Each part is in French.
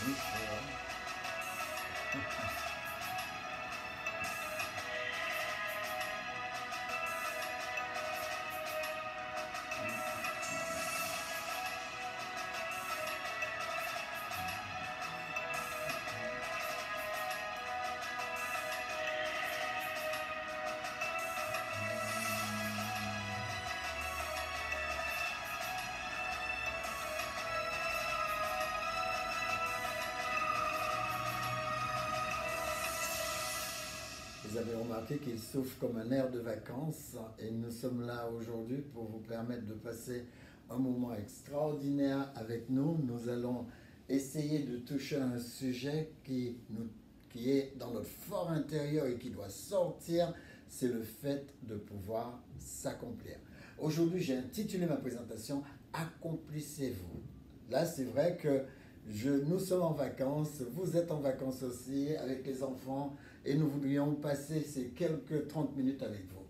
Oui, c'est vrai. Vous avez remarqué qu'il souffle comme un air de vacances et nous sommes là aujourd'hui pour vous permettre de passer un moment extraordinaire avec nous. Nous allons essayer de toucher un sujet qui est dans notre fort intérieur et qui doit sortir, c'est le fait de pouvoir s'accomplir. Aujourd'hui, j'ai intitulé ma présentation « Accomplissez-vous ». Là, c'est vrai que nous sommes en vacances, vous êtes en vacances aussi avec les enfants et nous voudrions passer ces quelques 30 minutes avec vous.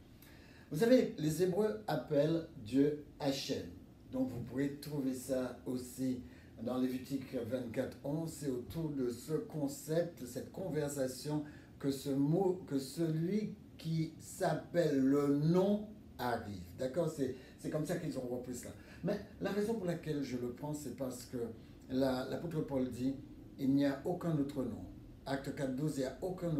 Vous savez, les Hébreux appellent Dieu Hachem. Donc vous pourrez trouver ça aussi dans Lévitique 24:11. C'est autour de ce concept, cette conversation que celui qui s'appelle le nom arrive. D'accord? C'est comme ça qu'ils ont repris cela. Mais la raison pour laquelle je le pense, c'est parce que l'apôtre Paul dit, il n'y a aucun autre nom. Acte 4:12, il n'y a aucun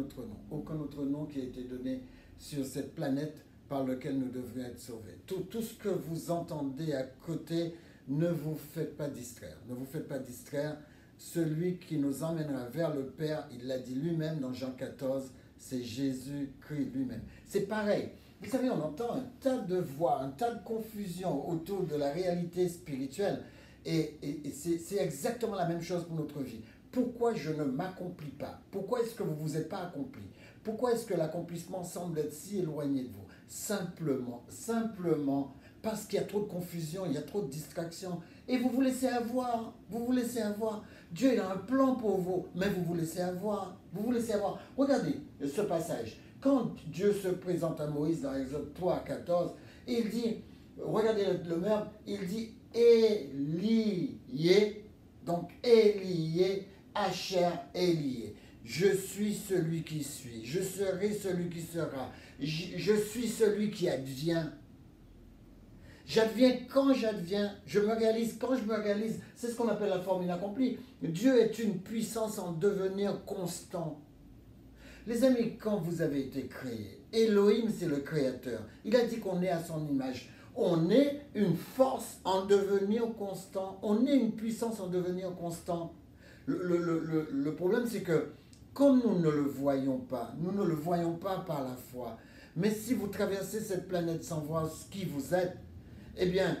autre nom qui a été donné sur cette planète par lequel nous devrions être sauvés. Tout ce que vous entendez à côté, ne vous faites pas distraire. Ne vous faites pas distraire. Celui qui nous emmènera vers le Père, il l'a dit lui-même dans Jean 14, c'est Jésus-Christ lui-même. C'est pareil. Vous savez, on entend un tas de voix, un tas de confusion autour de la réalité spirituelle. Et c'est exactement la même chose pour notre vie. Pourquoi je ne m'accomplis pas? Pourquoi est-ce que vous ne vous êtes pas accompli? Pourquoi est-ce que l'accomplissement semble être si éloigné de vous? Simplement parce qu'il y a trop de confusion, il y a trop de distractions. Et vous vous laissez avoir, Dieu il a un plan pour vous, mais vous vous laissez avoir, Regardez ce passage. Quand Dieu se présente à Moïse dans Exode 3:14, il dit, regardez le verbe, il dit Élié, donc Élié, Hacher, Élié. Je suis celui qui suis, je serai celui qui sera, je suis celui qui advient. J'adviens quand j'adviens, je me réalise quand je me réalise. C'est ce qu'on appelle la formule accomplie. Dieu est une puissance en devenir constant. Les amis, quand vous avez été créés, Elohim c'est le créateur. Il a dit qu'on est à son image. On est une force en devenir constant. On est une puissance en devenir constant. Le problème c'est que comme nous ne le voyons pas, nous ne le voyons pas par la foi. Mais si vous traversez cette planète sans voir qui vous êtes, eh bien,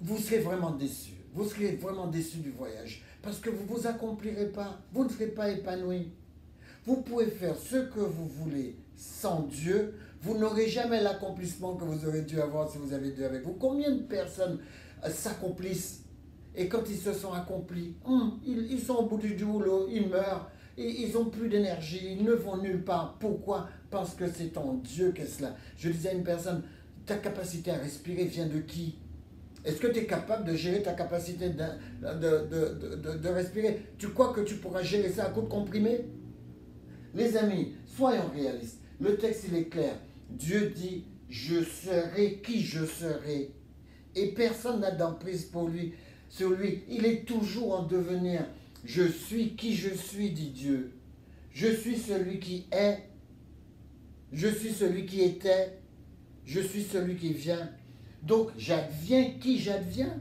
vous serez vraiment déçus. Vous serez vraiment déçus du voyage. Parce que vous ne vous accomplirez pas. Vous ne serez pas épanoui. Vous pouvez faire ce que vous voulez sans Dieu. Vous n'aurez jamais l'accomplissement que vous aurez dû avoir si vous avez Dieu avec vous. Combien de personnes s'accomplissent et quand ils se sont accomplis, ils sont au bout du boulot, ils meurent, et ils n'ont plus d'énergie, ils ne vont nulle part. Pourquoi? Parce que c'est en Dieu qu'est cela. Je disais à une personne, ta capacité à respirer vient de qui? Est-ce que tu es capable de gérer ta capacité de respirer? Tu crois que tu pourras gérer ça à coup de comprimé? Les amis, soyons réalistes. Le texte, il est clair. Dieu dit, je serai qui je serai. Et personne n'a d'emprise pour lui. Sur lui, il est toujours en devenir. Je suis qui je suis, dit Dieu. Je suis celui qui est. Je suis celui qui était. Je suis celui qui vient. Donc, j'adviens qui j'adviens.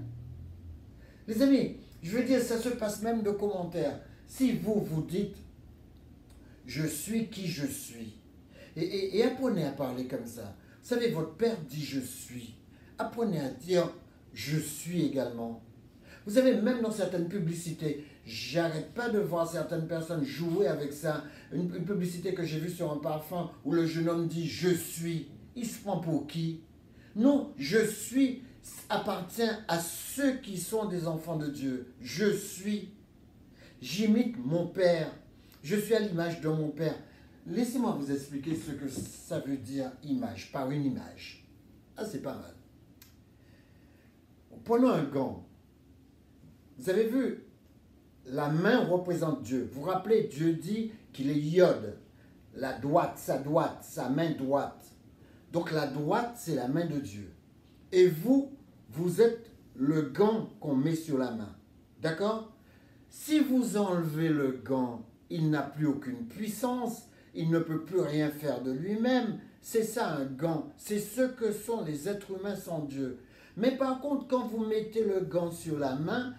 Les amis, je veux dire, ça se passe même de commentaires. Si vous dites, je suis qui je suis, et apprenez à parler comme ça. Vous savez, votre père dit je suis. Apprenez à dire je suis également. Vous savez, même dans certaines publicités, j'arrête pas de voir certaines personnes jouer avec ça. Une publicité que j'ai vue sur un parfum où le jeune homme dit je suis. Il se prend pour qui? Non, je suis appartient à ceux qui sont des enfants de Dieu. Je suis. J'imite mon père. Je suis à l'image de mon père. Laissez-moi vous expliquer ce que ça veut dire image, par une image. Ah, c'est pas mal. Prenons un gant. Vous avez vu, la main représente Dieu. Vous vous rappelez, Dieu dit qu'il est Yod. La droite, sa main droite. Donc la droite, c'est la main de Dieu. Et vous, vous êtes le gant qu'on met sur la main. D'accord? Si vous enlevez le gant, il n'a plus aucune puissance, il ne peut plus rien faire de lui-même. C'est ça un gant, c'est ce que sont les êtres humains sans Dieu. Mais par contre, quand vous mettez le gant sur la main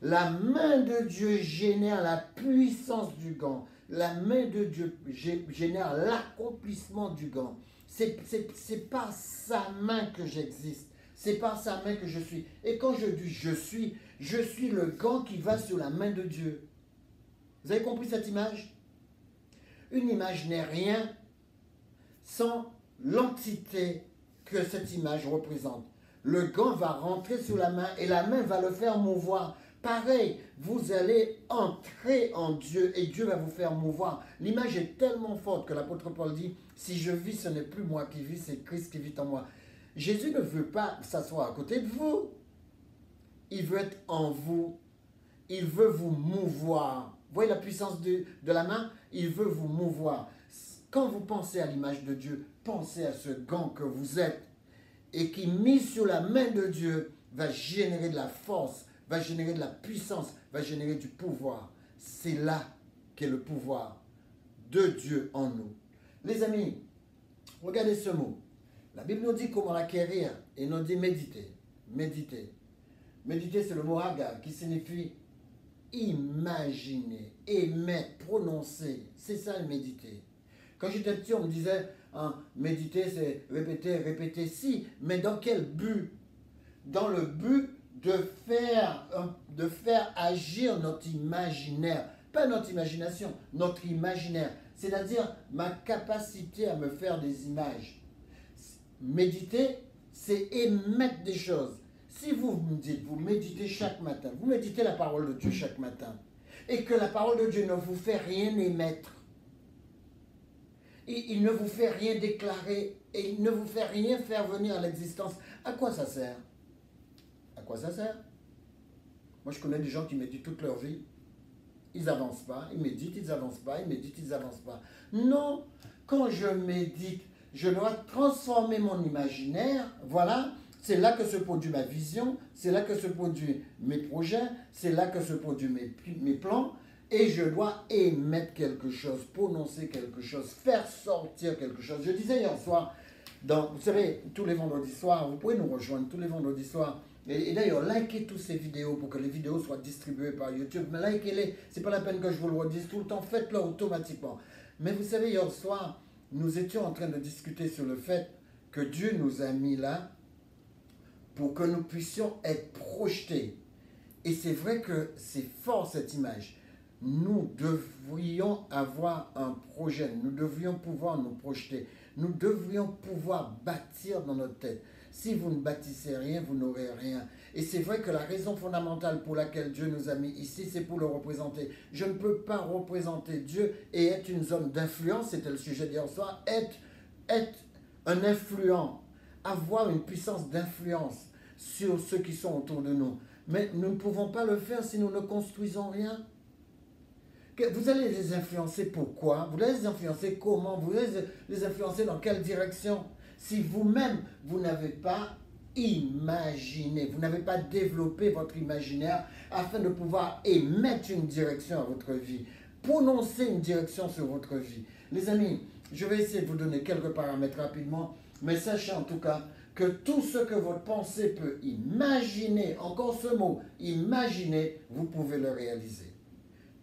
de Dieu génère la puissance du gant. La main de Dieu génère l'accomplissement du gant. C'est par sa main que j'existe. C'est par sa main que je suis. Et quand je dis je suis le gant qui va sur la main de Dieu. Vous avez compris cette image? Une image n'est rien sans l'entité que cette image représente. Le gant va rentrer sous la main et la main va le faire mouvoir. Pareil, vous allez entrer en Dieu et Dieu va vous faire mouvoir. L'image est tellement forte que l'apôtre Paul dit, si je vis, ce n'est plus moi qui vis, c'est Christ qui vit en moi. Jésus ne veut pas s'asseoir à côté de vous. Il veut être en vous. Il veut vous mouvoir. Vous voyez la puissance de la main? Il veut vous mouvoir. Quand vous pensez à l'image de Dieu, pensez à ce gant que vous êtes et qui, mis sur la main de Dieu, va générer de la force, va générer de la puissance, va générer du pouvoir. C'est là qu'est le pouvoir de Dieu en nous. Les amis, regardez ce mot. La Bible nous dit comment l'acquérir et nous dit méditer. Méditer. Méditer, c'est le mot haga qui signifie imaginer, émettre, prononcer. C'est ça le méditer. Quand j'étais petit, on me disait, hein, méditer, c'est répéter, répéter. Si, mais dans quel but? Dans le but de faire agir notre imaginaire. Pas notre imagination, notre imaginaire. C'est-à-dire ma capacité à me faire des images. Méditer, c'est émettre des choses. Si vous me dites, vous méditez chaque matin, vous méditez la parole de Dieu chaque matin, et que la parole de Dieu ne vous fait rien émettre, il ne vous fait rien déclarer, et il ne vous fait rien faire venir à l'existence, à quoi ça sert? À quoi ça sert? Moi, je connais des gens qui méditent toute leur vie. Ils n'avancent pas, ils méditent, ils n'avancent pas, ils méditent, ils n'avancent pas. Non, quand je médite, je dois transformer mon imaginaire, voilà. C'est là que se produit ma vision, c'est là que se produisent mes projets, c'est là que se produisent mes plans. Et je dois émettre quelque chose, prononcer quelque chose, faire sortir quelque chose. Je disais hier soir, vous savez, tous les vendredis soirs, vous pouvez nous rejoindre tous les vendredis soirs. Et d'ailleurs, likez toutes ces vidéos pour que les vidéos soient distribuées par YouTube. Mais likez-les, c'est pas la peine que je vous le redise tout le temps, faites-le automatiquement. Mais vous savez, hier soir, nous étions en train de discuter sur le fait que Dieu nous a mis là pour que nous puissions être projetés. Et c'est vrai que c'est fort cette image. Nous devrions avoir un projet, nous devrions pouvoir nous projeter, nous devrions pouvoir bâtir dans notre tête. Si vous ne bâtissez rien, vous n'aurez rien. Et c'est vrai que la raison fondamentale pour laquelle Dieu nous a mis ici, c'est pour le représenter. Je ne peux pas représenter Dieu et être une zone d'influence, c'était le sujet d'hier soir, être un influent, avoir une puissance d'influence sur ceux qui sont autour de nous. Mais nous ne pouvons pas le faire si nous ne construisons rien. Vous allez les influencer pourquoi? Vous allez les influencer comment? Vous allez les influencer dans quelle direction? Si vous-même, vous n'avez pas imaginé, vous n'avez pas développé votre imaginaire afin de pouvoir émettre une direction à votre vie, prononcer une direction sur votre vie. Les amis, je vais essayer de vous donner quelques paramètres rapidement, mais sachez en tout cas que tout ce que votre pensée peut imaginer, encore ce mot, imaginer, vous pouvez le réaliser.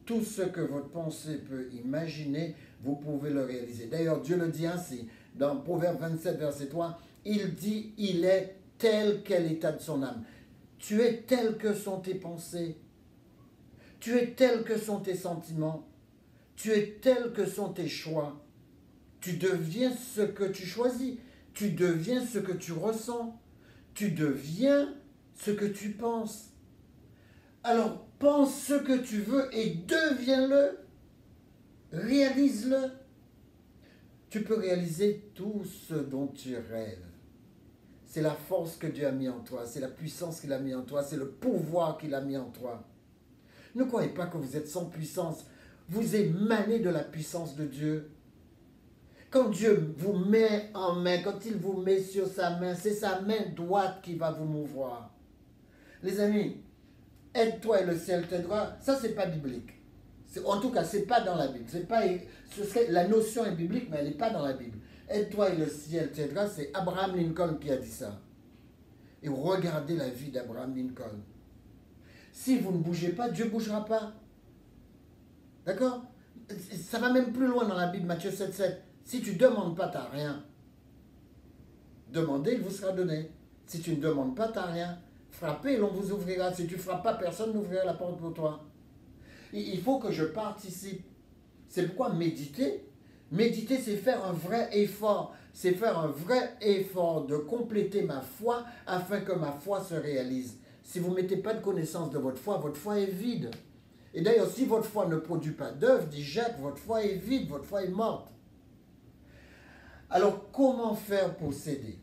Tout ce que votre pensée peut imaginer, vous pouvez le réaliser. D'ailleurs, Dieu le dit ainsi, dans Proverbe 27, verset 3, il dit, il est tel qu'est l'état de son âme. Tu es tel que sont tes pensées. Tu es tel que sont tes sentiments. Tu es tel que sont tes choix. Tu deviens ce que tu choisis. Tu deviens ce que tu ressens. Tu deviens ce que tu penses. Alors, pense ce que tu veux et deviens-le. Réalise-le. Tu peux réaliser tout ce dont tu rêves. C'est la force que Dieu a mis en toi. C'est la puissance qu'il a mis en toi. C'est le pouvoir qu'il a mis en toi. Ne croyez pas que vous êtes sans puissance. Vous émanez de la puissance de Dieu. Quand Dieu vous met en main, quand il vous met sur sa main, c'est sa main droite qui va vous mouvoir. Les amis, aide-toi et le ciel t'aidera, ça c'est pas biblique. En tout cas, c'est pas dans la Bible. La notion est biblique, mais elle n'est pas dans la Bible. Aide-toi et le ciel t'aidera, c'est Abraham Lincoln qui a dit ça. Et regardez la vie d'Abraham Lincoln. Si vous ne bougez pas, Dieu ne bougera pas. D'accord? Ça va même plus loin dans la Bible, Matthieu 7,7. Si tu ne demandes pas, tu n'as rien. Demandez, il vous sera donné. Si tu ne demandes pas, tu n'as rien. Frappez, l'on vous ouvrira. Si tu ne frappes pas, personne n'ouvrira la porte pour toi. Il faut que je participe. C'est pourquoi méditer. Méditer, c'est faire un vrai effort. C'est faire un vrai effort de compléter ma foi afin que ma foi se réalise. Si vous ne mettez pas de connaissance de votre foi est vide. Et d'ailleurs, si votre foi ne produit pas d'œuvre, dit Jacques, votre foi est vide, votre foi est morte. Alors, comment faire pour s'aider?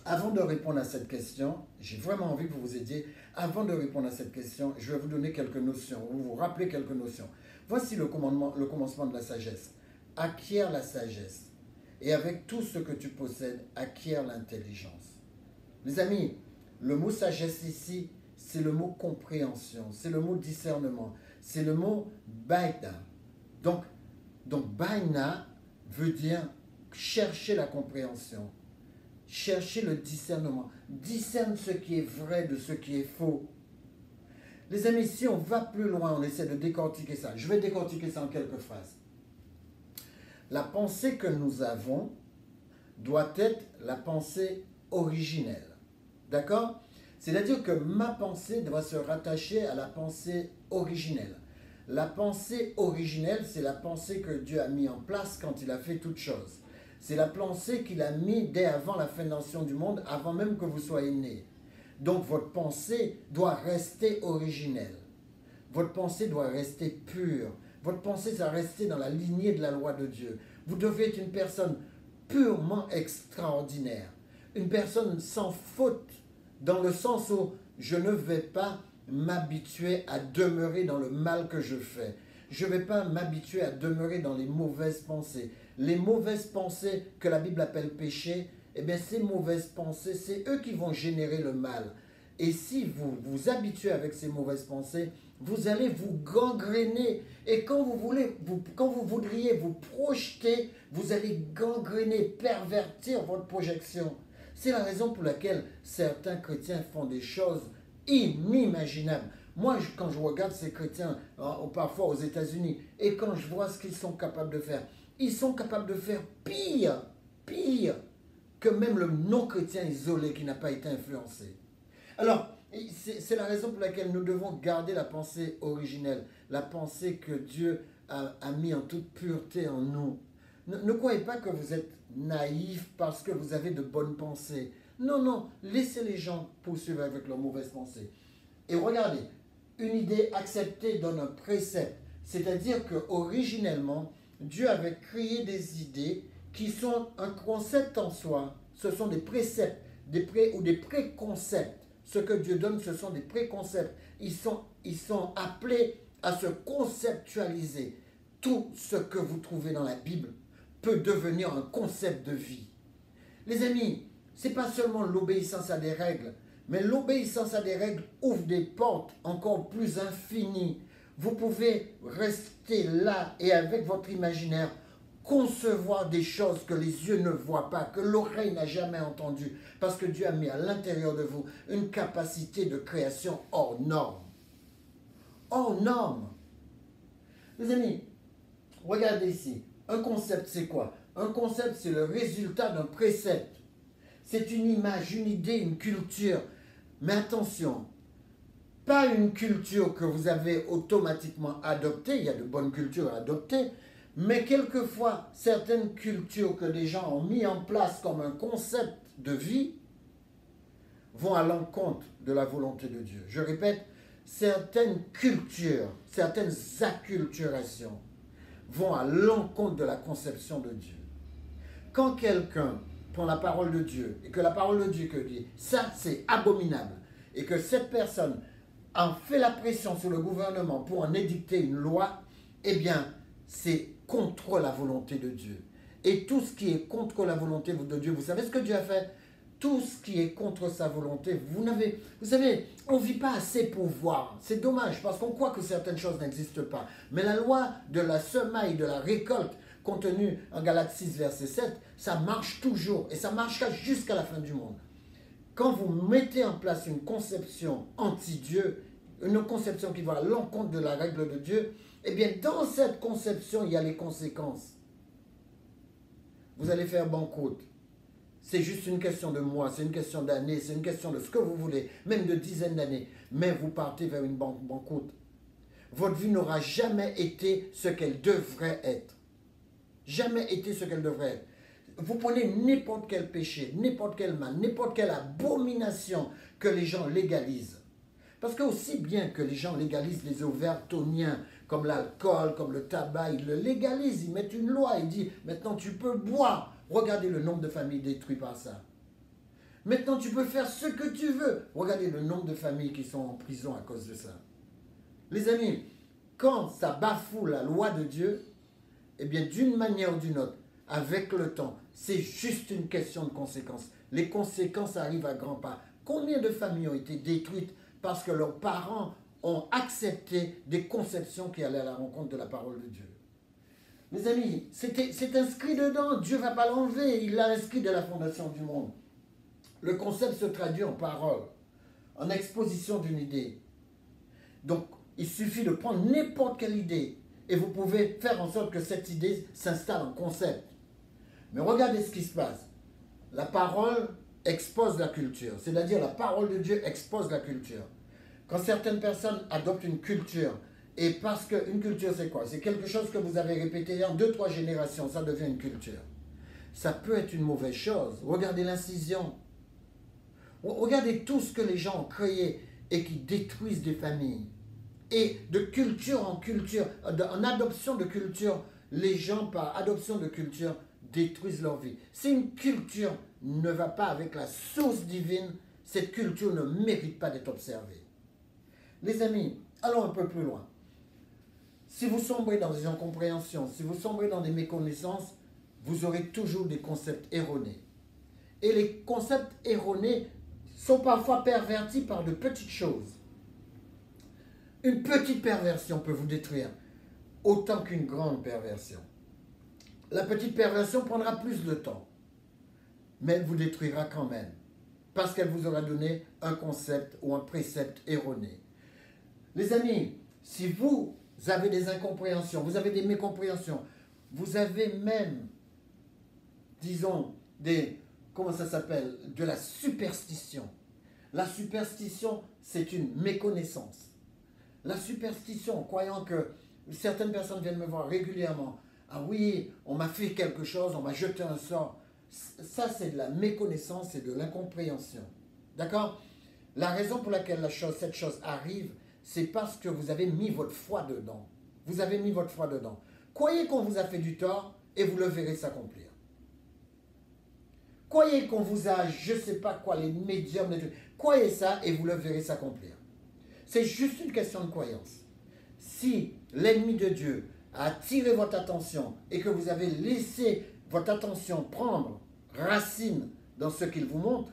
Avant de répondre à cette question, j'ai vraiment envie que vous vous aidiez. Avant de répondre à cette question, je vais vous donner quelques notions, vous rappeler quelques notions. Voici le commencement de la sagesse. Acquiert la sagesse. Et avec tout ce que tu possèdes, acquiert l'intelligence. Les amis, le mot sagesse ici, c'est le mot compréhension, c'est le mot discernement, c'est le mot baina. Donc baina veut dire chercher la compréhension, chercher le discernement, discerne ce qui est vrai de ce qui est faux. Les amis, si on va plus loin, on essaie de décortiquer ça. Je vais décortiquer ça en quelques phrases. La pensée que nous avons doit être la pensée originelle. D'accord? C'est-à-dire que ma pensée doit se rattacher à la pensée originelle. La pensée originelle, c'est la pensée que Dieu a mis en place quand il a fait toutes choses. C'est la pensée qu'il a mis dès avant la fondation du monde, avant même que vous soyez nés. Donc votre pensée doit rester originelle. Votre pensée doit rester pure. Votre pensée doit rester dans la lignée de la loi de Dieu. Vous devez être une personne purement extraordinaire. Une personne sans faute, dans le sens où je ne vais pas m'habituer à demeurer dans le mal que je fais. Je ne vais pas m'habituer à demeurer dans les mauvaises pensées. Les mauvaises pensées que la Bible appelle péché, eh bien ces mauvaises pensées, c'est eux qui vont générer le mal. Et si vous vous habituez avec ces mauvaises pensées, vous allez vous gangréner. Et quand vous voudriez vous projeter, vous allez gangréner, pervertir votre projection. C'est la raison pour laquelle certains chrétiens font des choses inimaginables. Moi, quand je regarde ces chrétiens, parfois aux États-Unis, et quand je vois ce qu'ils sont capables de faire, ils sont capables de faire pire que même le non-chrétien isolé qui n'a pas été influencé. Alors, c'est la raison pour laquelle nous devons garder la pensée originelle, la pensée que Dieu a mis en toute pureté en nous. Ne croyez pas que vous êtes naïf parce que vous avez de bonnes pensées. Non, laissez les gens poursuivre avec leurs mauvaises pensées. Et regardez, une idée acceptée donne un précepte. C'est-à-dire qu'originellement, Dieu avait créé des idées qui sont un concept en soi. Ce sont des préceptes ou des préconcepts. Ce que Dieu donne, ce sont des préconcepts. Ils sont appelés à se conceptualiser. Tout ce que vous trouvez dans la Bible peut devenir un concept de vie. Les amis, ce n'est pas seulement l'obéissance à des règles, mais l'obéissance à des règles ouvre des portes encore plus infinies. Vous pouvez rester là et avec votre imaginaire concevoir des choses que les yeux ne voient pas, que l'oreille n'a jamais entendues, parce que Dieu a mis à l'intérieur de vous une capacité de création hors norme. Hors norme. Les amis, regardez ici. Un concept, c'est quoi? Un concept, c'est le résultat d'un précepte. C'est une image, une idée, une culture. Mais attention, pas une culture que vous avez automatiquement adoptée. Il y a de bonnes cultures à adopter. Mais quelquefois, certaines cultures que les gens ont mis en place comme un concept de vie vont à l'encontre de la volonté de Dieu. Je répète, certaines cultures, certaines acculturations vont à l'encontre de la conception de Dieu. Quand quelqu'un prend la parole de Dieu et que la parole de Dieu dit ça c'est abominable et que cette personne en fait la pression sur le gouvernement pour en édicter une loi, eh bien, c'est contre la volonté de Dieu. Et tout ce qui est contre la volonté de Dieu, vous savez ce que Dieu a fait? Tout ce qui est contre sa volonté, vous savez, on ne vit pas assez pour voir. C'est dommage parce qu'on croit que certaines choses n'existent pas. Mais la loi de la semaille, de la récolte, contenue en Galates 6, verset 7, ça marche toujours et ça marchera jusqu'à la fin du monde. Quand vous mettez en place une conception anti-Dieu, une conception qui va à l'encontre de la règle de Dieu, eh bien, dans cette conception, il y a les conséquences. Vous allez faire banqueroute. C'est juste une question de mois, c'est une question d'années, c'est une question de ce que vous voulez, même de dizaines d'années. Mais vous partez vers une banqueroute. Votre vie n'aura jamais été ce qu'elle devrait être. Jamais été ce qu'elle devrait être. Vous prenez n'importe quel péché, n'importe quel mal, n'importe quelle abomination que les gens légalisent. Parce que aussi bien que les gens légalisent les overtoniens, comme l'alcool, comme le tabac, ils le légalisent, ils mettent une loi, ils disent maintenant tu peux boire. Regardez le nombre de familles détruites par ça. Maintenant tu peux faire ce que tu veux. Regardez le nombre de familles qui sont en prison à cause de ça. Les amis, quand ça bafoue la loi de Dieu, eh bien d'une manière ou d'une autre, avec le temps, c'est juste une question de conséquences. Les conséquences arrivent à grands pas. Combien de familles ont été détruites parce que leurs parents ont accepté des conceptions qui allaient à la rencontre de la parole de Dieu? Mes amis, c'est inscrit dedans. Dieu ne va pas l'enlever. Il l'a inscrit de la fondation du monde. Le concept se traduit en parole, en exposition d'une idée. Donc, il suffit de prendre n'importe quelle idée et vous pouvez faire en sorte que cette idée s'installe en concept. Mais regardez ce qui se passe. La parole expose la culture, c'est-à-dire la parole de Dieu expose la culture. Quand certaines personnes adoptent une culture, et parce qu'une culture c'est quoi? C'est quelque chose que vous avez répété en 2-3 générations, ça devient une culture. Ça peut être une mauvaise chose. Regardez l'incision. Regardez tout ce que les gens ont créé et qui détruisent des familles. Et de culture en culture, en adoption de culture, les gens par adoption de culture détruisent leur vie. Si une culture ne va pas avec la source divine, cette culture ne mérite pas d'être observée. Les amis, allons un peu plus loin. Si vous sombrez dans des incompréhensions, si vous sombrez dans des méconnaissances, vous aurez toujours des concepts erronés. Et les concepts erronés sont parfois pervertis par de petites choses. Une petite perversion peut vous détruire autant qu'une grande perversion. La petite perversion prendra plus de temps, mais elle vous détruira quand même, parce qu'elle vous aura donné un concept ou un précepte erroné. Les amis, si vous avez des incompréhensions, vous avez des mécompréhensions, vous avez même, disons, comment ça s'appelle, de la superstition. La superstition, c'est une méconnaissance. La superstition, en croyant que certaines personnes viennent me voir régulièrement. Ah oui, on m'a fait quelque chose, on m'a jeté un sort. Ça, c'est de la méconnaissance et de l'incompréhension. D'accord? La raison pour laquelle cette chose arrive, c'est parce que vous avez mis votre foi dedans. Vous avez mis votre foi dedans. Croyez qu'on vous a fait du tort et vous le verrez s'accomplir. Croyez qu'on vous a, je ne sais pas quoi, les médiums, croyez ça et vous le verrez s'accomplir. C'est juste une question de croyance. Si l'ennemi de Dieu a attiré votre attention et que vous avez laissé votre attention prendre racine dans ce qu'il vous montre,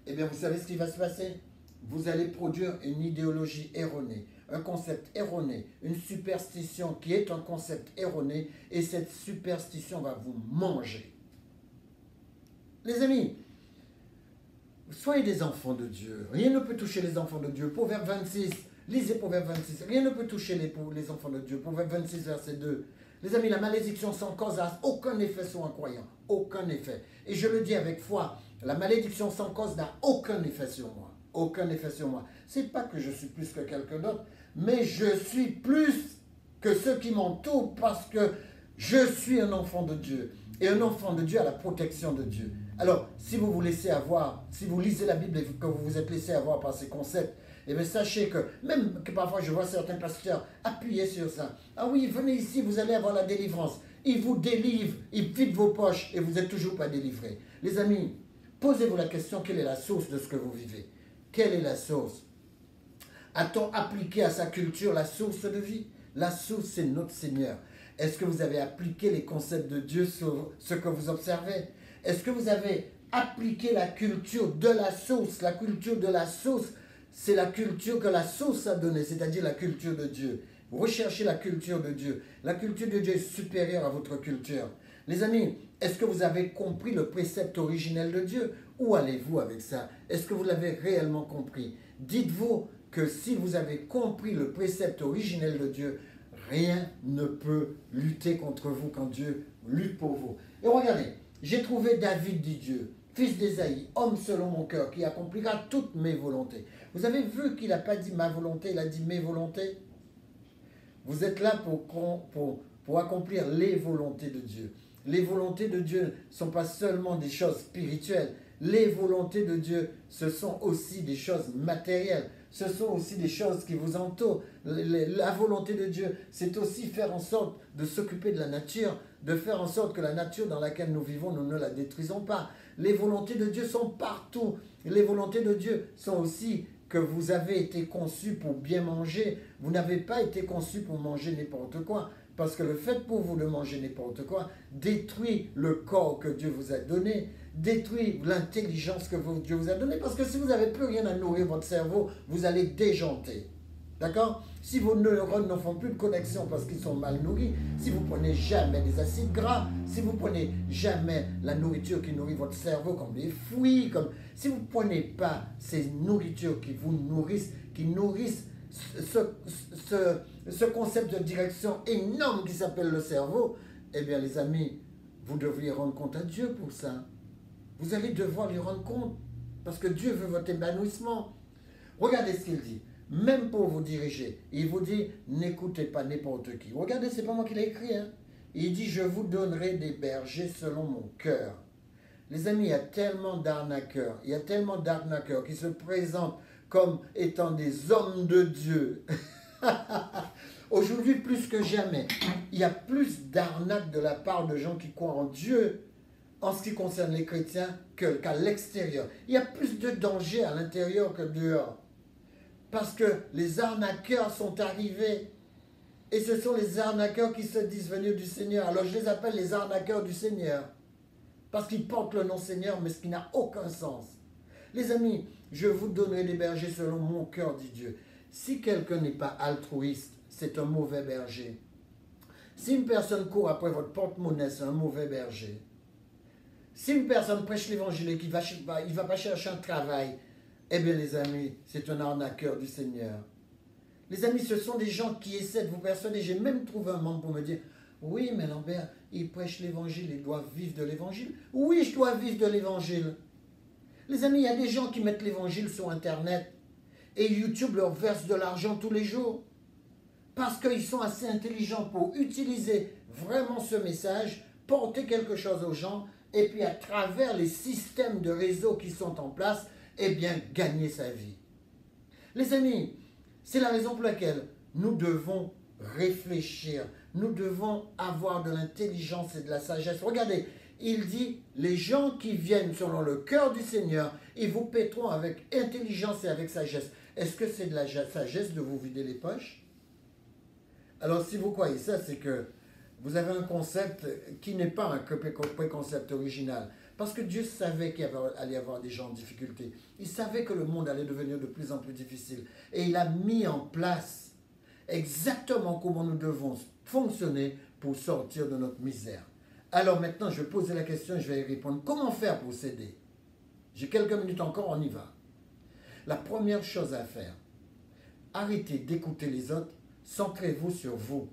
eh bien vous savez ce qui va se passer? Vous allez produire une idéologie erronée, un concept erroné, une superstition qui est un concept erroné et cette superstition va vous manger. Les amis, soyez des enfants de Dieu. Rien ne peut toucher les enfants de Dieu. Proverbe 26, lisez Proverbe 26. Rien ne peut toucher les enfants de Dieu. Proverbe 26, verset 2. Les amis, la malédiction sans cause n'a aucun effet sur un croyant. Aucun effet. Et je le dis avec foi, la malédiction sans cause n'a aucun effet sur moi. Aucun effet sur moi. C'est pas que je suis plus que quelqu'un d'autre, mais je suis plus que ceux qui m'entourent parce que je suis un enfant de Dieu. Et un enfant de Dieu a la protection de Dieu. Alors, si vous vous laissez avoir, si vous lisez la Bible et que vous vous êtes laissé avoir par ces concepts, eh bien sachez que, même que parfois je vois certains pasteurs appuyer sur ça. Ah oui, venez ici, vous allez avoir la délivrance. Ils vous délivrent, ils vident vos poches et vous n'êtes toujours pas délivrés. Les amis, posez-vous la question, quelle est la source de ce que vous vivez? Quelle est la source? A-t-on appliqué à sa culture la source de vie? La source, c'est notre Seigneur. Est-ce que vous avez appliqué les concepts de Dieu sur ce que vous observez? Est-ce que vous avez appliqué la culture de la source? La culture de la source, c'est la culture que la source a donnée, c'est-à-dire la culture de Dieu. Recherchez la culture de Dieu. La culture de Dieu est supérieure à votre culture. Les amis, est-ce que vous avez compris le précepte originel de Dieu? Où allez-vous avec ça? Est-ce que vous l'avez réellement compris? Dites-vous que si vous avez compris le précepte originel de Dieu, rien ne peut lutter contre vous quand Dieu lutte pour vous. Et regardez, j'ai trouvé David, dit Dieu, fils d'Ésaïe, homme selon mon cœur, qui accomplira toutes mes volontés. Vous avez vu qu'il n'a pas dit ma volonté, il a dit mes volontés. Vous êtes là pour accomplir les volontés de Dieu. Les volontés de Dieu ne sont pas seulement des choses spirituelles. Les volontés de Dieu, ce sont aussi des choses matérielles. Ce sont aussi des choses qui vous entourent. La volonté de Dieu, c'est aussi faire en sorte de s'occuper de la nature, de faire en sorte que la nature dans laquelle nous vivons, nous ne la détruisons pas. Les volontés de Dieu sont partout. Les volontés de Dieu sont aussi que vous avez été conçu pour bien manger. Vous n'avez pas été conçu pour manger n'importe quoi. Parce que le fait pour vous de manger n'importe quoi détruit le corps que Dieu vous a donné, détruit l'intelligence que Dieu vous a donnée. Parce que si vous n'avez plus rien à nourrir votre cerveau, vous allez déjanter. D'accord? Si vos neurones ne font plus de connexion parce qu'ils sont mal nourris, si vous prenez jamais des acides gras, si vous prenez jamais la nourriture qui nourrit votre cerveau comme les fruits, si vous ne prenez pas ces nourritures qui vous nourrissent, qui nourrissent ce concept de direction énorme qui s'appelle le cerveau, eh bien les amis, vous devriez rendre compte à Dieu pour ça. Vous allez devoir lui rendre compte parce que Dieu veut votre épanouissement. Regardez ce qu'il dit. Même pour vous diriger, il vous dit, n'écoutez pas n'importe qui. Regardez, c'est pas moi qui l'ai écrit. Hein? Il dit, je vous donnerai des bergers selon mon cœur. Les amis, il y a tellement d'arnaqueurs. Il y a tellement d'arnaqueurs qui se présentent comme étant des hommes de Dieu. Aujourd'hui, plus que jamais, il y a plus d'arnaques de la part de gens qui croient en Dieu en ce qui concerne les chrétiens qu'à l'extérieur. Il y a plus de danger à l'intérieur que dehors. Parce que les arnaqueurs sont arrivés. Et ce sont les arnaqueurs qui se disent venus du Seigneur. Alors je les appelle les arnaqueurs du Seigneur. Parce qu'ils portent le nom Seigneur, mais ce qui n'a aucun sens. Les amis, je vous donnerai des bergers selon mon cœur, dit Dieu. Si quelqu'un n'est pas altruiste, c'est un mauvais berger. Si une personne court après votre porte-monnaie, c'est un mauvais berger. Si une personne prêche l'évangile et qu'il ne va pas chercher un travail, eh bien les amis, c'est un arnaqueur du Seigneur. Les amis, ce sont des gens qui essaient de vous persuader. J'ai même trouvé un membre pour me dire, oui, mais Lambert, il prêche l'évangile, il doit vivre de l'évangile. Oui, je dois vivre de l'évangile. Les amis, il y a des gens qui mettent l'évangile sur Internet et YouTube leur verse de l'argent tous les jours parce qu'ils sont assez intelligents pour utiliser vraiment ce message, porter quelque chose aux gens et puis à travers les systèmes de réseau qui sont en place, eh bien, gagner sa vie. Les amis, c'est la raison pour laquelle nous devons réfléchir. Nous devons avoir de l'intelligence et de la sagesse. Regardez, il dit, les gens qui viennent selon le cœur du Seigneur, ils vous paieront avec intelligence et avec sagesse. Est-ce que c'est de la sagesse de vous vider les poches? Alors, si vous croyez ça, c'est que vous avez un concept qui n'est pas un préconcept original. Parce que Dieu savait qu'il allait y avoir des gens en difficulté. Il savait que le monde allait devenir de plus en plus difficile. Et il a mis en place exactement comment nous devons fonctionner pour sortir de notre misère. Alors maintenant, je vais poser la question et je vais y répondre. Comment faire pour s'aider? J'ai quelques minutes encore, on y va. La première chose à faire, arrêtez d'écouter les autres, centrez-vous sur vous.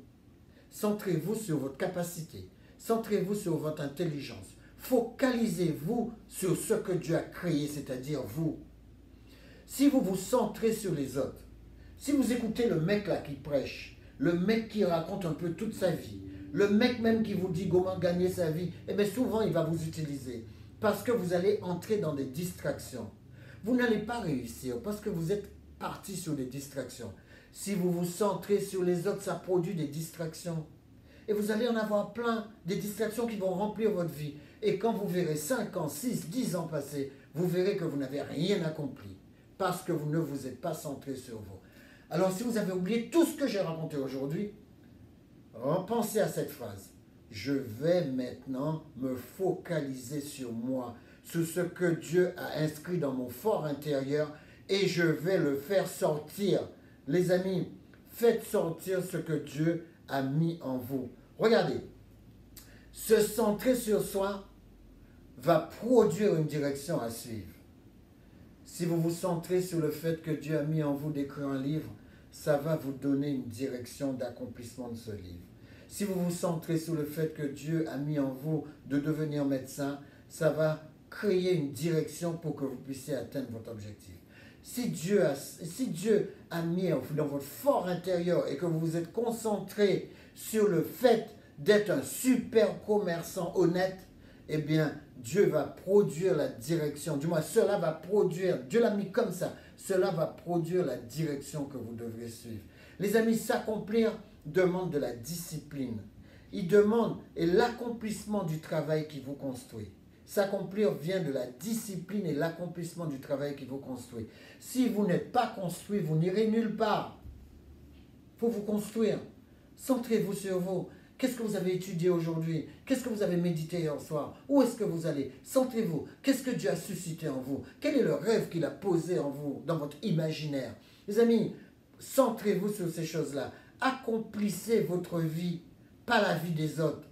Centrez-vous sur votre capacité. Centrez-vous sur votre intelligence. Focalisez-vous sur ce que Dieu a créé, c'est-à-dire vous. Si vous vous centrez sur les autres, si vous écoutez le mec là qui prêche, le mec qui raconte un peu toute sa vie, le mec même qui vous dit comment gagner sa vie, eh bien souvent il va vous utiliser parce que vous allez entrer dans des distractions. Vous n'allez pas réussir parce que vous êtes parti sur des distractions. Si vous vous centrez sur les autres, ça produit des distractions. Et vous allez en avoir plein, des distractions qui vont remplir votre vie. Et quand vous verrez 5 ans, 6, 10 ans passer, vous verrez que vous n'avez rien accompli. Parce que vous ne vous êtes pas centré sur vous. Alors si vous avez oublié tout ce que j'ai raconté aujourd'hui, repensez à cette phrase. Je vais maintenant me focaliser sur moi, sur ce que Dieu a inscrit dans mon fort intérieur et je vais le faire sortir. Les amis, faites sortir ce que Dieu a mis en vous. Regardez, se centrer sur soi va produire une direction à suivre. Si vous vous centrez sur le fait que Dieu a mis en vous d'écrire un livre, ça va vous donner une direction d'accomplissement de ce livre. Si vous vous centrez sur le fait que Dieu a mis en vous de devenir médecin, ça va créer une direction pour que vous puissiez atteindre votre objectif. Si Dieu a mis dans votre fort intérieur et que vous vous êtes concentré sur le fait d'être un super commerçant honnête, eh bien, Dieu va produire la direction. Du moins, cela va produire, Dieu l'a mis comme ça, cela va produire la direction que vous devrez suivre. Les amis, s'accomplir demande de la discipline. Il demande l'accomplissement du travail qui vous construit. S'accomplir vient de la discipline et l'accomplissement du travail qui vous construit. Si vous n'êtes pas construit, vous n'irez nulle part. Il faut vous construire. Centrez-vous sur vous. Qu'est-ce que vous avez étudié aujourd'hui? Qu'est-ce que vous avez médité hier soir? Où est-ce que vous allez? Centrez-vous. Qu'est-ce que Dieu a suscité en vous? Quel est le rêve qu'il a posé en vous, dans votre imaginaire? Les amis, centrez-vous sur ces choses-là. Accomplissez votre vie, pas la vie des autres.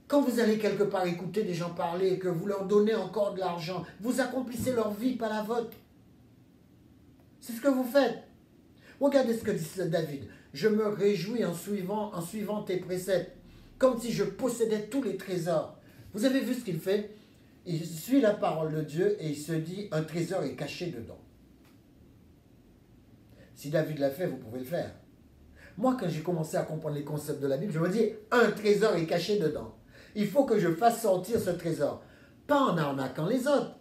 Quand vous allez quelque part écouter des gens parler et que vous leur donnez encore de l'argent, vous accomplissez leur vie, pas la vôtre. C'est ce que vous faites. Regardez ce que dit David. Je me réjouis en suivant tes préceptes, comme si je possédais tous les trésors. Vous avez vu ce qu'il fait? Il suit la parole de Dieu et il se dit, un trésor est caché dedans. Si David l'a fait, vous pouvez le faire. Moi, quand j'ai commencé à comprendre les concepts de la Bible, je me dis, un trésor est caché dedans. Il faut que je fasse sortir ce trésor. Pas en arnaquant les autres,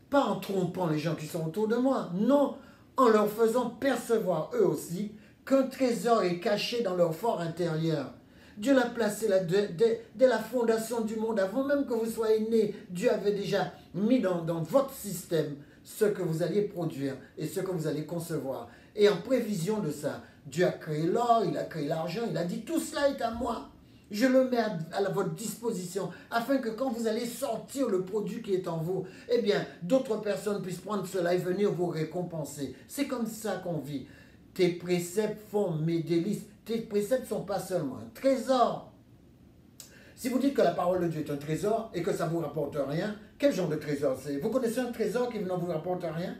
pas en trompant les gens qui sont autour de moi. Non, en leur faisant percevoir eux aussi qu'un trésor est caché dans leur fort intérieur. Dieu l'a placé là dès la fondation du monde, avant même que vous soyez nés. Dieu avait déjà mis dans votre système ce que vous alliez produire et ce que vous allez concevoir. Et en prévision de ça, Dieu a créé l'or, il a créé l'argent, il a dit tout cela est à moi. Je le mets à votre disposition afin que quand vous allez sortir le produit qui est en vous, eh bien, d'autres personnes puissent prendre cela et venir vous récompenser. C'est comme ça qu'on vit. Tes préceptes font mes délices. Tes préceptes ne sont pas seulement un trésor. Si vous dites que la parole de Dieu est un trésor et que ça ne vous rapporte rien, quel genre de trésor c'est? Vous connaissez un trésor qui ne vous rapporte rien?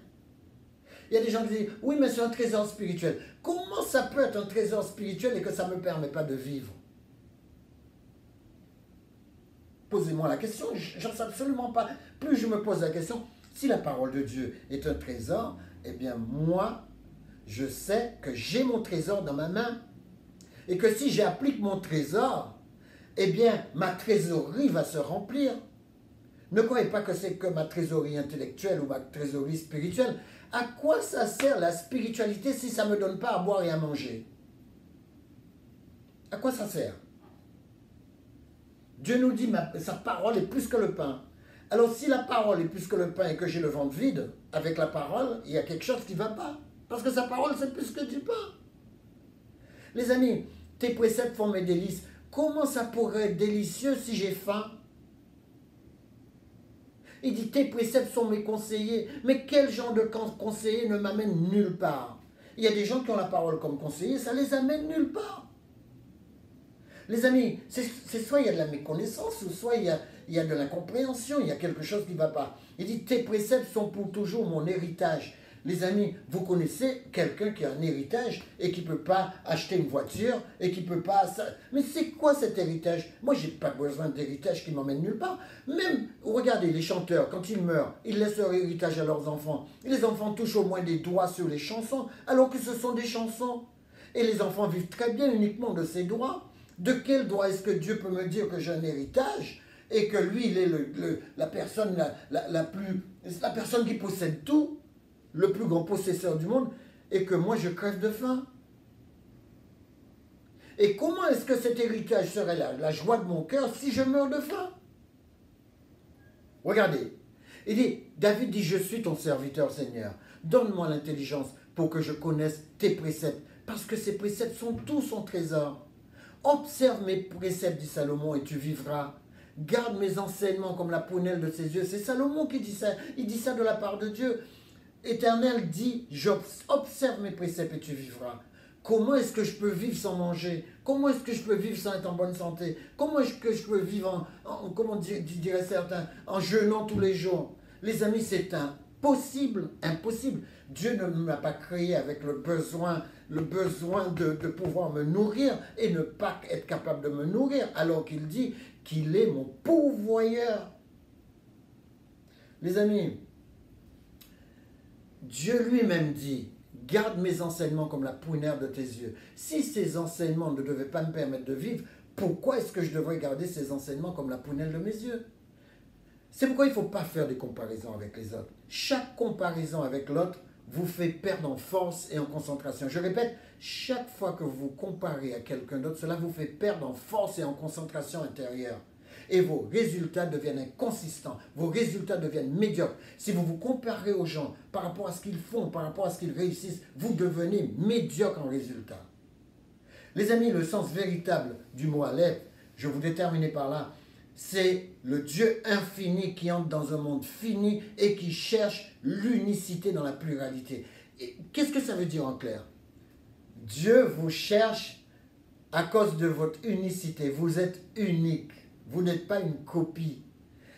Il y a des gens qui disent, oui, mais c'est un trésor spirituel. Comment ça peut être un trésor spirituel et que ça ne me permet pas de vivre? Posez-moi la question, j'en sais absolument pas. Plus je me pose la question, si la parole de Dieu est un trésor, eh bien moi, je sais que j'ai mon trésor dans ma main. Et que si j'applique mon trésor, eh bien ma trésorerie va se remplir. Ne croyez pas que c'est que ma trésorerie intellectuelle ou ma trésorerie spirituelle. À quoi ça sert la spiritualité si ça ne me donne pas à boire et à manger? À quoi ça sert? Dieu nous dit, sa parole est plus que le pain. Alors si la parole est plus que le pain et que j'ai le ventre vide, avec la parole, il y a quelque chose qui ne va pas. Parce que sa parole, c'est plus que du pain. Les amis, tes préceptes font mes délices. Comment ça pourrait être délicieux si j'ai faim? Il dit, tes préceptes sont mes conseillers. Mais quel genre de conseiller ne m'amène nulle part? Il y a des gens qui ont la parole comme conseiller, ça les amène nulle part. Les amis, c'est soit il y a de la méconnaissance, ou soit il y a de l'incompréhension, il y a quelque chose qui ne va pas. Il dit, tes préceptes sont pour toujours mon héritage. Les amis, vous connaissez quelqu'un qui a un héritage et qui ne peut pas acheter une voiture et qui ne peut pas... Mais c'est quoi cet héritage? Moi, je n'ai pas besoin d'héritage qui m'emmène nulle part. Même, regardez, les chanteurs, quand ils meurent, ils laissent leur héritage à leurs enfants. Et les enfants touchent au moins des doigts sur les chansons, alors que ce sont des chansons. Et les enfants vivent très bien uniquement de ces droits. De quel droit est-ce que Dieu peut me dire que j'ai un héritage et que lui, il est la personne la personne qui possède tout, le plus grand possesseur du monde, et que moi je crève de faim? Et comment est-ce que cet héritage serait la joie de mon cœur si je meurs de faim? Regardez, David dit, je suis ton serviteur, Seigneur. Donne-moi l'intelligence pour que je connaisse tes préceptes. Parce que ces préceptes sont tout son trésor. Observe mes préceptes, dit Salomon, et tu vivras. Garde mes enseignements comme la prunelle de ses yeux. C'est Salomon qui dit ça. Il dit ça de la part de Dieu. Éternel dit, observe mes préceptes et tu vivras. Comment est-ce que je peux vivre sans manger? Comment est-ce que je peux vivre sans être en bonne santé? Comment est-ce que je peux vivre comment dirait certains, en jeûnant tous les jours? Les amis, c'est impossible, impossible. Dieu ne m'a pas créé avec le besoin de pouvoir me nourrir et ne pas être capable de me nourrir, alors qu'il dit qu'il est mon pourvoyeur. Les amis, Dieu lui-même dit, garde mes enseignements comme la prunelle de tes yeux. Si ces enseignements ne devaient pas me permettre de vivre, pourquoi est-ce que je devrais garder ces enseignements comme la prunelle de mes yeux? C'est pourquoi il ne faut pas faire des comparaisons avec les autres. Chaque comparaison avec l'autre vous fait perdre en force et en concentration. Je répète, chaque fois que vous comparez à quelqu'un d'autre, cela vous fait perdre en force et en concentration intérieure. Et vos résultats deviennent inconsistants, vos résultats deviennent médiocres. Si vous vous comparez aux gens par rapport à ce qu'ils font, par rapport à ce qu'ils réussissent, vous devenez médiocre en résultats. Les amis, le sens véritable du mot Aleph, je vous déterminer par là, c'est le Dieu infini qui entre dans un monde fini et qui cherche l'unicité dans la pluralité. Qu'est-ce que ça veut dire en clair? Dieu vous cherche à cause de votre unicité. Vous êtes unique. Vous n'êtes pas une copie.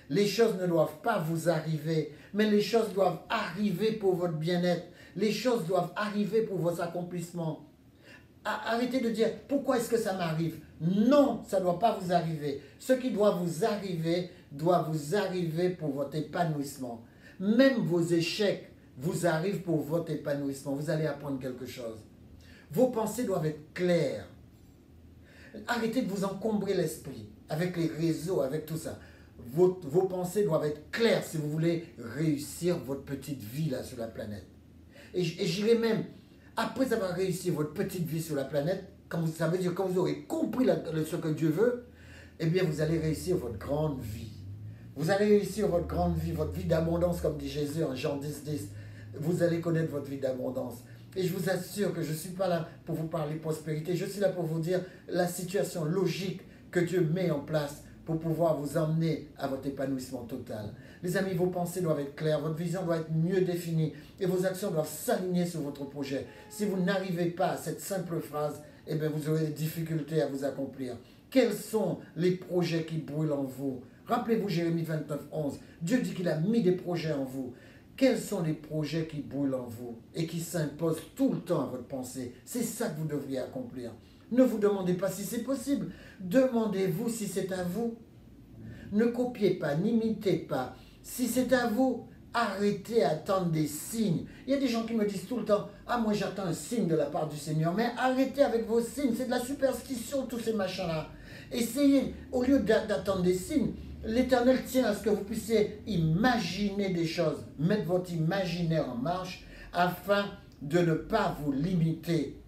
Les choses ne doivent pas vous arriver, mais les choses doivent arriver pour votre bien-être. Les choses doivent arriver pour vos accomplissements. Arrêtez de dire « Pourquoi est-ce que ça m'arrive ?» Non, ça ne doit pas vous arriver. Ce qui doit vous arriver pour votre épanouissement. Même vos échecs vous arrivent pour votre épanouissement. Vous allez apprendre quelque chose. Vos pensées doivent être claires. Arrêtez de vous encombrer l'esprit avec les réseaux, avec tout ça. Vos pensées doivent être claires si vous voulez réussir votre petite vie là sur la planète. Et j'irai même, après avoir réussi votre petite vie sur la planète, ça veut dire quand vous aurez compris ce que Dieu veut, eh bien vous allez réussir votre grande vie. Vous allez réussir votre grande vie, votre vie d'abondance, comme dit Jésus en Jean 10, 10. Vous allez connaître votre vie d'abondance. Et je vous assure que je ne suis pas là pour vous parler prospérité, je suis là pour vous dire la situation logique que Dieu met en place pour pouvoir vous emmener à votre épanouissement total. Les amis, vos pensées doivent être claires, votre vision doit être mieux définie et vos actions doivent s'aligner sur votre projet. Si vous n'arrivez pas à cette simple phrase, eh bien vous aurez des difficultés à vous accomplir. Quels sont les projets qui brûlent en vous? Rappelez-vous Jérémie 29, 11. Dieu dit qu'il a mis des projets en vous. Quels sont les projets qui brûlent en vous et qui s'imposent tout le temps à votre pensée? C'est ça que vous devriez accomplir. Ne vous demandez pas si c'est possible. Demandez-vous si c'est à vous. Ne copiez pas, n'imitez pas. Si c'est à vous, arrêtez à attendre des signes. Il y a des gens qui me disent tout le temps, « Ah, moi j'attends un signe de la part du Seigneur. » Mais arrêtez avec vos signes, c'est de la superstition, tous ces machins-là. Essayez, au lieu d'attendre des signes, l'Éternel tient à ce que vous puissiez imaginer des choses, mettre votre imaginaire en marche afin de ne pas vous limiter.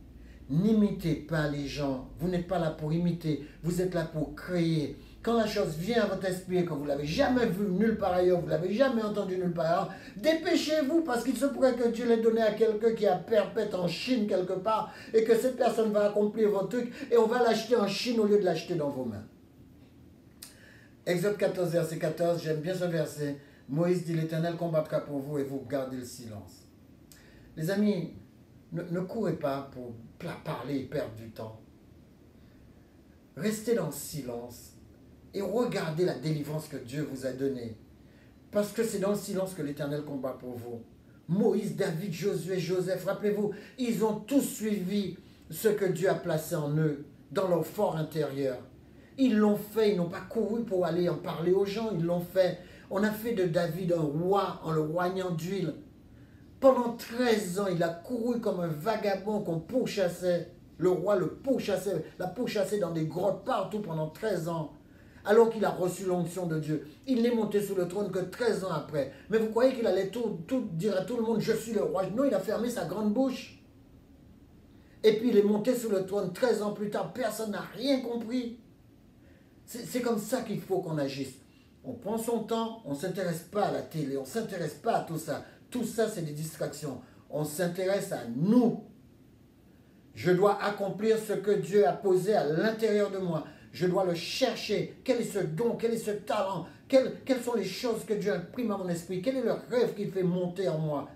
N'imitez pas les gens, vous n'êtes pas là pour imiter, vous êtes là pour créer. Quand la chose vient à votre esprit et que vous ne l'avez jamais vu nulle part ailleurs, vous ne l'avez jamais entendu nulle part ailleurs, dépêchez-vous parce qu'il se pourrait que Dieu l'ait donné à quelqu'un qui a perpète en Chine quelque part et que cette personne va accomplir votre truc et on va l'acheter en Chine au lieu de l'acheter dans vos mains. Exode 14, verset 14, j'aime bien ce verset. Moïse dit, l'Éternel combattra pour vous et vous gardez le silence. Les amis, ne courez pas pour parler et perdre du temps. Restez dans le silence et regardez la délivrance que Dieu vous a donnée. Parce que c'est dans le silence que l'Éternel combat pour vous. Moïse, David, Josué, Joseph, rappelez-vous, ils ont tous suivi ce que Dieu a placé en eux, dans leur fort intérieur. Ils l'ont fait, ils n'ont pas couru pour aller en parler aux gens, ils l'ont fait. On a fait de David un roi en le roignant d'huile. Pendant 13 ans, il a couru comme un vagabond qu'on pourchassait. Le roi le pourchassait, l'a pourchassé dans des grottes partout pendant 13 ans. Alors qu'il a reçu l'onction de Dieu. Il n'est monté sur le trône que 13 ans après. Mais vous croyez qu'il allait tout dire à tout le monde, je suis le roi? Non, il a fermé sa grande bouche. Et puis il est monté sur le trône 13 ans plus tard. Personne n'a rien compris. C'est comme ça qu'il faut qu'on agisse. On prend son temps, on ne s'intéresse pas à la télé, on ne s'intéresse pas à tout ça. Tout ça, c'est des distractions. On s'intéresse à nous. Je dois accomplir ce que Dieu a posé à l'intérieur de moi. Je dois le chercher. Quel est ce don? Quel est ce talent? Quelles sont les choses que Dieu imprime à mon esprit? Quel est le rêve qu'il fait monter en moi?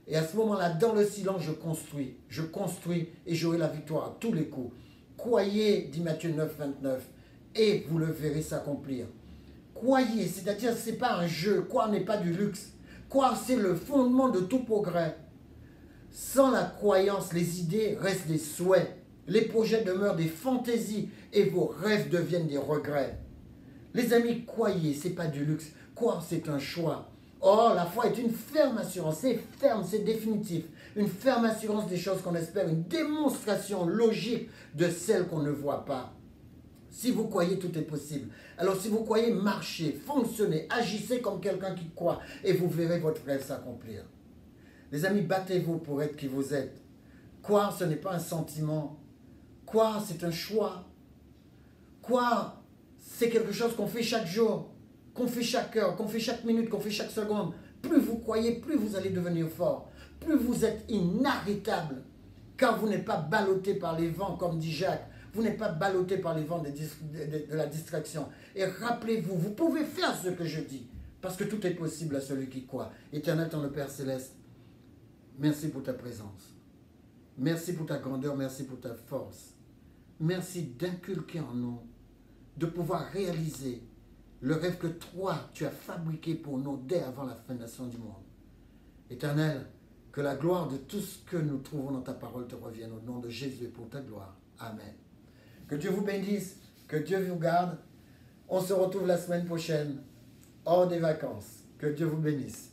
Et à ce moment-là, dans le silence, je construis. Je construis et j'aurai la victoire à tous les coups. Croyez, dit Matthieu 9, 29, et vous le verrez s'accomplir. Croyez, c'est-à-dire ce n'est pas un jeu. Croire n'est pas du luxe. Croire, c'est le fondement de tout progrès. Sans la croyance, les idées restent des souhaits. Les projets demeurent des fantaisies et vos rêves deviennent des regrets. Les amis, croyez, ce n'est pas du luxe. Croire, c'est un choix. Or, la foi est une ferme assurance. C'est ferme, c'est définitif. Une ferme assurance des choses qu'on espère. Une démonstration logique de celles qu'on ne voit pas. Si vous croyez, tout est possible. Alors si vous croyez, marchez, fonctionnez, agissez comme quelqu'un qui croit et vous verrez votre rêve s'accomplir. Les amis, battez-vous pour être qui vous êtes. Croire, ce n'est pas un sentiment. Croire, c'est un choix. Croire, c'est quelque chose qu'on fait chaque jour, qu'on fait chaque heure, qu'on fait chaque minute, qu'on fait chaque seconde. Plus vous croyez, plus vous allez devenir fort. Plus vous êtes inarrêtable. Car vous n'êtes pas ballotté par les vents, comme dit Jacques. Vous n'êtes pas ballotté par les vents de la distraction. Et rappelez-vous, vous pouvez faire ce que je dis. Parce que tout est possible à celui qui croit. Éternel, ton Père Céleste, merci pour ta présence. Merci pour ta grandeur, merci pour ta force. Merci d'inculquer en nous, de pouvoir réaliser le rêve que toi, tu as fabriqué pour nous dès avant la fondation du monde. Éternel, que la gloire de tout ce que nous trouvons dans ta parole te revienne au nom de Jésus et pour ta gloire. Amen. Que Dieu vous bénisse, que Dieu vous garde. On se retrouve la semaine prochaine, hors des vacances. Que Dieu vous bénisse.